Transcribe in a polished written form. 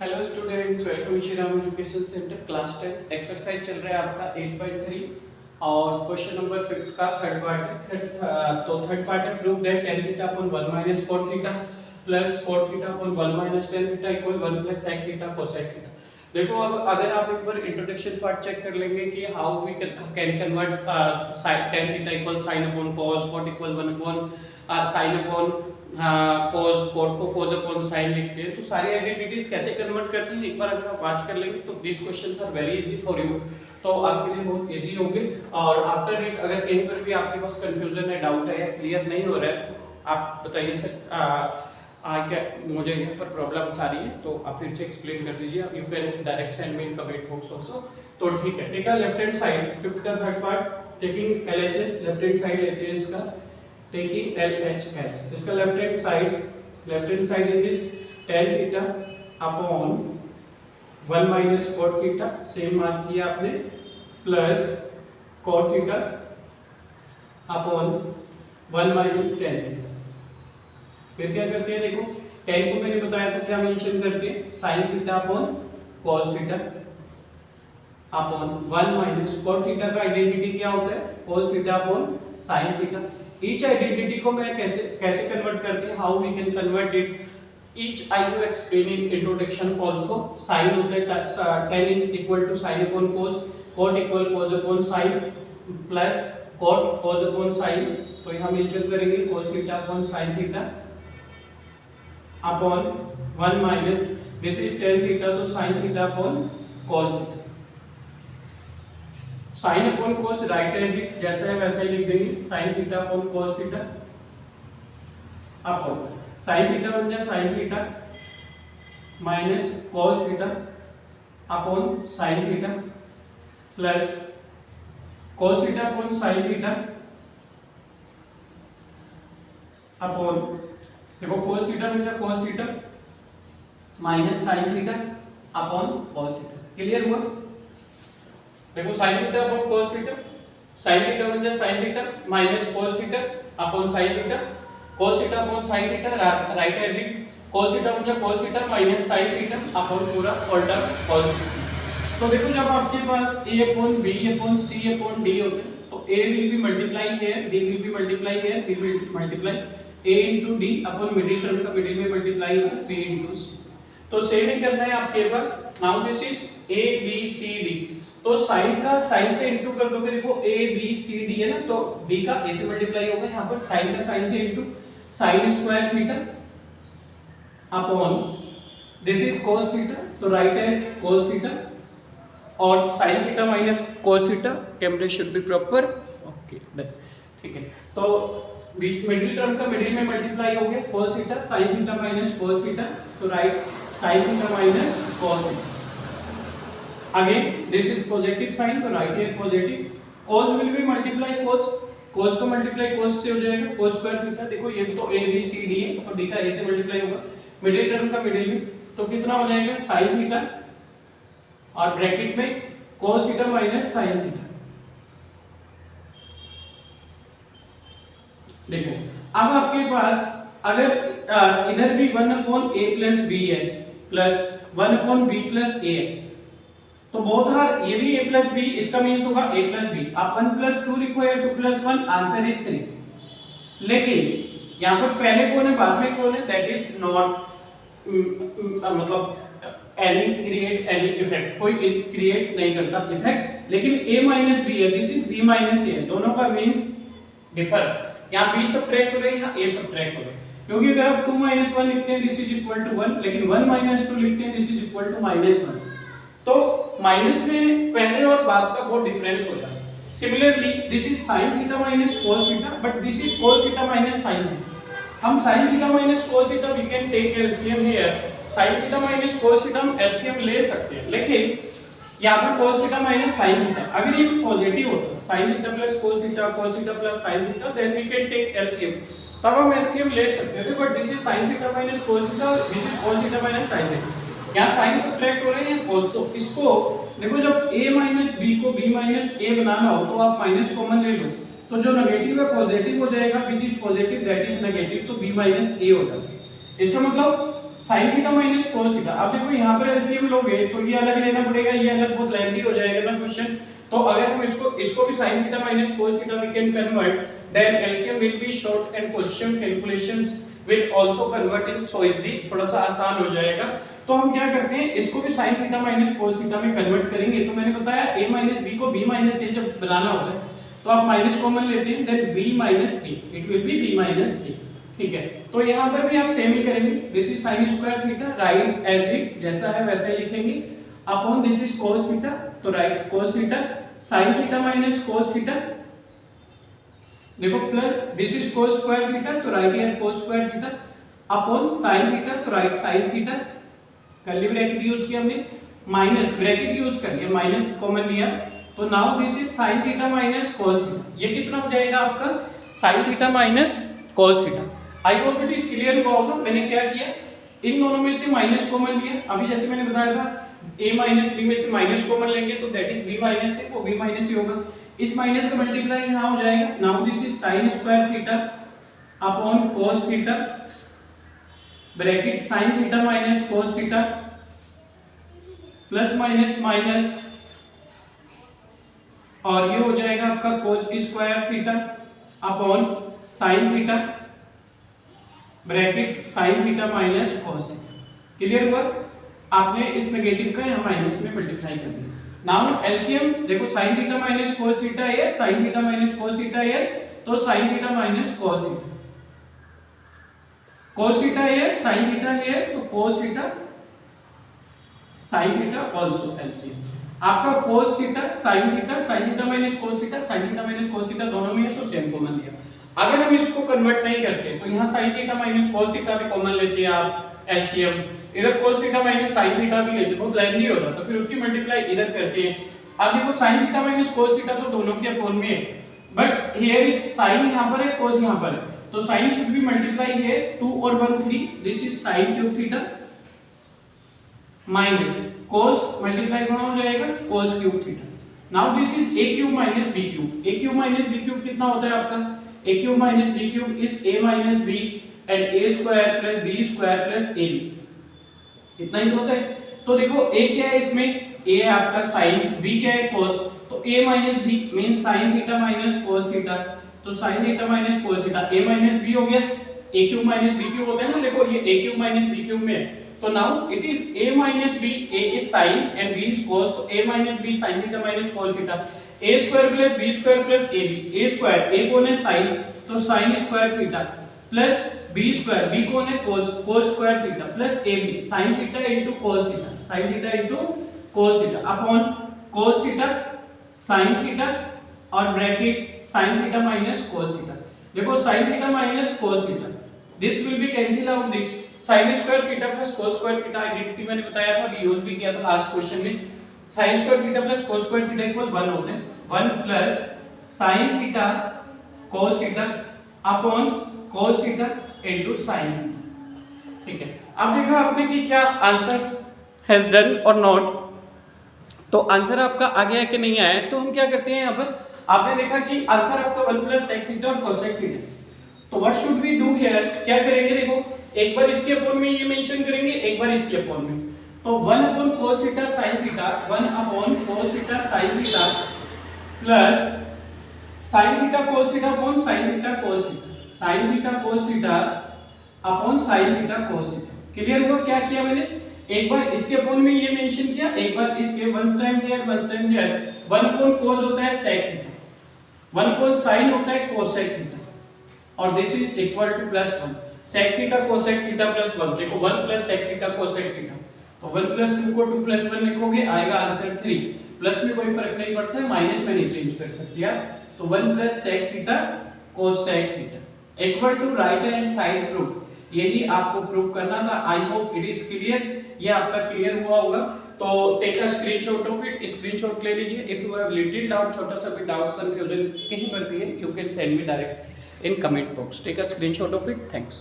Hello students, welcome Shriram education centre class 10 exercise चल रहा है आपका 8.3 और क्वेश्चन नंबर 5 का थर्ड पार्ट है। थर्ड पार्ट है prove that tan theta upon 1 minus cot theta plus cot theta upon 1 minus tan theta equal 1 plus sin theta cosec theta. देखो, अब अगर आप एक बार इंट्रोडक्शन पार्ट चेक कर लेंगे कि how we can convert tan theta equal sin upon cos, cot equal 1 upon sin upon cos, cot को cos upon sin लिखते हैं, तो सारी आइडेंटिटीज कैसे कन्वर्ट करते हैं एक बार अगर आप वाच कर लेंगे तो this questions are very easy for you, तो आपके लिए बहुत इजी होंगे। और आफ्टर इट अगर कहीं पर भी आपके पास कंफ्यूजन है, डाउट है या क्लियर नहीं हो रहा है तो आप बताइए सर क्या मुझे यहाँ पर प्रॉब्लम आ रही है, तो आप फिर से एक्सप्लेन कर दीजिए। You can direct send me in comment box also. तो ठीक है, take left hand side, fifth का third part taking LHS, left hand side लेते हैं इसका टेकिंग LHS, इसका left hand side is this tan theta upon 1 minus cot theta, same mark किया आपने, plus cot theta upon 1 minus tan theta. फिर क्या करते हैं, देखो tan को मैंने बताया था क्या मेंशन करके, sin theta upon cos theta upon 1 minus cot theta का आइडेंटिटी क्या होता है, cos theta upon sin theta. Each identity को मैं कैसे कन्वर्ट करते हैं, how we can convert it, each I have explain in introduction also. sin होता है tan is equal to sin upon cos, cot equal cos upon sin plus cot cos upon sin, तो यहां mention करेंगे cos theta upon sin theta upon 1 minus this is tan theta, तो sin theta upon cos theta. sin upon cos right as it जैसा है वैसा ही लिख देंगे, sin theta upon cos theta upon sin theta बन जाए sin theta minus cos theta upon sin theta plus cos theta upon sin theta upon, देखो cos theta बन जाए cos theta minus sin theta upon cos theta. Clear हुआ? देखो sin theta upon cos theta, sin theta बन जाए sin theta minus cos theta upon sin theta, cos theta upon sin theta right as it, cos theta बन जाए cos theta minus sin theta upon पूरा whole term cos theta. तो देखो जब आपके पास a upon b upon c upon d होते हैं तो a will be multiply here, d will be multiply here, b will multiply a into d upon middle term का मिडिल में मल्टीप्लाई होगा b into c। तो same ही करना है आपके पास। Now this is a b c d, तो sin का sin से इंटू कर दोगे, देखो a b c d है ना, तो d का a से मल्टीप्लाई होगा, यहाँ पर sin का sin से into sin square theta upon this is cos theta, तो राइट एज cos थीटा और sin theta minus cos theta, camera should be proper, okay done. ठीक है, तो मिडिल टर्म का मिडिल में मल्टीप्लाई हो गया cos theta sin theta minus cos theta, तो write sin theta minus cos theta. Again this is positive sign, तो right here positive, cos will be multiply cos को multiply cos से हो जाएगा cos स्क्वायर थीटा। देखो ये तो a b c d है, तो d का a से मल्टीप्लाई होगा मिडिल टर्म का मिडिल में, तो कितना हो जाएगा sin थीटा और ब्रैकेट में cos theta minus sin theta. देखो अब आपके पास अगर इधर भी 1 अपॉन a प्लस b है plus 1 upon b plus a है, तो बोथ आर, ये भी a प्लस b, इसका मीन्स होगा a प्लस b। आप 1 प्लस 2 लिखो या 2 प्लस 1, आंसर इज 3। लेकिन यहाँ पर पहले कौन है बाद में कौन है, दैट इज नॉट मतलब एनी क्रिएट एनी इफेक्ट, कोई क्रिएट नहीं करता इफेक्ट। लेकिन a माइनस b है, this is b minus a है, दोनों का मीन्स डिफर। यहाँ b सब्ट्रैक्ट हो रहा है, यहाँ a सब्ट्रैक्ट हो रहा है, क्योंकि अगर आप 2 माइनस 1 लिखते हैं दिस इज इक्वल टू 1, लेकिन 1 माइनस 2 लिखते हैं this is equal to minus 1, तो माइनस में पहले और बाद का बहुत डिफरेंस हो जाता है। Similarly this is sin theta minus cos theta, but this is cos theta minus sin theta. हम sin theta minus cos theta we can take LCM here, sin theta minus cos theta हम LCM ले सकते हैं, लेकिन यहाँ पर cos theta minus sin theta अगर ये पॉजिटिव होता है, sin theta plus cos theta plus sin theta, then we can take LCM, तब हम एलसीएम ले सकते हैं। But this is sin theta minus cos theta, this is cos theta minus sin theta, यहाँ साइन सब्ट्रैक्ट हो रहे हैं cos, तो इसको देखो जब a माइनस b को b माइनस a बनाना हो तो आप माइनस कॉमन ले लो, तो जो नेगेटिव है पॉजिटिव हो जाएगा, which is positive that is negative, तो b माइनस a हो जाएगा। इसका मतलब sign theta minus cos theta. अब देखो यहाँ पर एलसीएम लोगे तो ये अलग लेना पड़ेगा, ये अलग बहुत लेंथी हो जाएगा ना क्वेश्चन। तो अगर हम इसको भी sine theta minus cos theta we can convert, then LCM will be short and question calculations will also convert in so easy, थोड़ा सा आसान हो जाएगा। तो हम क्या करते हैं, इसको भी sin theta minus cos theta में कन्वर्ट करेंगे। तो मैंने बताया a माइनस b को b माइनस a जब बनाना होता है तो आप माइनस कॉमन लेते हैं, then b minus a, it will be b minus a, ठीक है। तो यहाँ पर भी आप सेम ही करेंगे, this is sin square theta, right as it जैसा है वैसा ही लिखेंगे, upon this is cos theta, तो write cos theta, sin theta minus cos theta, देखो plus this is cos square theta, तो write here cos square theta, upon sin theta, तो write sin theta, curly bracket use किया हमने, minus bracket use कर लिया, minus common लिया, तो now this is sin theta minus cos theta. ये कितना हो जाएगा आपका sin theta minus cos theta. I hope it is clear हुआ होगा। मैंने क्या किया, इन दोनों में से माइनस कॉमन लिया, अभी जैसे मैंने बताया था a माइनस b में से माइनस कॉमन लेंगे तो दैट इज b माइनस है, वो b माइनस ही होगा, इस माइनस का मल्टीप्लाई यहां हो जाएगा, now this is sin square theta upon cos theta, bracket sin theta minus cos theta, plus minus minus, और ये हो जाएगा आपका cos square theta upon sin theta, bracket sin theta minus cos theta. Clear हुआ? आपने इस negative का यहां माइनस में मल्टीप्लाई कर दिया। नाउ एलसीएम देखो sin theta minus cos theta है, sin theta minus cos theta है, तो sin theta minus cos theta, cos theta है, sin थीटा है, तो cos theta sin theta also LCM. आपका cos theta sin theta minus cos theta, sin theta minus cos theta दोनों में है तो सेम कॉमन लिया। अगर हम इसको कन्वर्ट नहीं करते तो यहाँ sin theta minus cos theta भी कॉमन लेते हैं आप एलसीएम, इधर cos theta minus sin theta भी लेते हैं, बहुत लेंथी होता तो फिर उसकी मल्टीप्लाई इधर करते हैं। अब देखो sin theta minus cos theta तो दोनों के अपॉन में है, बट हियर इज sin यहाँ पर है, cos यहाँ पर है, तो sin शुड बी मल्टीप्लाई है 2 और 1 3, this is sin cube theta minus cos multiply वहां हो जाएगा cos cube theta. Now this is a cube minus b cube, a cube minus b cube कितना होता है आपका, a cube minus b cube is a minus b and a square plus b square plus ab, इतना ही तो होता है। तो देखो a क्या है इसमें, a है आपका sin, b क्या है cos, तो a minus b means sin theta minus cos theta, तो sin theta minus cos theta, a minus b हो गया, a cube minus b cube होता है ना, देखो ये a cube minus b cube में है, तो now it is a minus b, a is sin and b is cos, so a minus b sin theta minus cos theta, a square plus b square plus ab, a square a कौन है sin, तो sin square theta plus b square b कौन है cos, cos square theta plus ab sin theta into cos theta, sin theta into cos theta upon cos theta sin theta और bracket sin theta minus cos theta। देखो sin theta minus cos theta, this will be cancel out this sin square theta plus cos square theta identity मैंने बताया था, अभी use भी किया था last question में। sin square theta plus cos square theta equal 1 होते हैं, 1 plus sin theta cos theta upon cos theta into sin, ठीक है। अब देखा आपने कि क्या आंसर हैज डन और नॉट, तो आंसर आपका आ गया कि नहीं आया, तो हम क्या करते हैं यहाँ पर, आपने देखा कि आंसर आपका 1 प्लस sec थीटा और cos sec थीटा, तो what should we do here, क्या करेंगे, देखो एक बार इसके अपॉन में ये मेंशन करेंगे, एक बार इसके अपॉन में, तो 1 upon cos theta sin theta, 1 upon cos theta sin theta plus sin theta cos theta upon sin theta cos theta, sin theta cos theta upon sin theta cos theta. Clear हुआ क्या किया मैंने, एक बार इसके upon में ये mention किया, एक बार इसके once time here once time here, 1 upon cos होता है sec थीटा, 1 अपॉन sin होता है cos sec थीटा, और this is equal two plus 1 sec theta cosec theta plus 1, देखो 1 plus sec theta cosec theta, तो 1 प्लस 2 को 2 plus 1 लिखोगे आएगा आंसर 3, प्लस में कोई फर्क नहीं पड़ता है, माइनस में नहीं चेंज कर सकते यार, तो 1 plus sec theta cosec theta equal to right hand side proof, यही आपको प्रूफ करना था। I hope it is clear, ये आपका क्लियर हुआ होगा, तो take a screenshot of it, screenshot ले लीजिए। If you have little doubt, छोटा सा भी डाउट कंफ्यूजन कहीं पर भी है, you can send me direct in comment box, take a screenshot of it, thanks।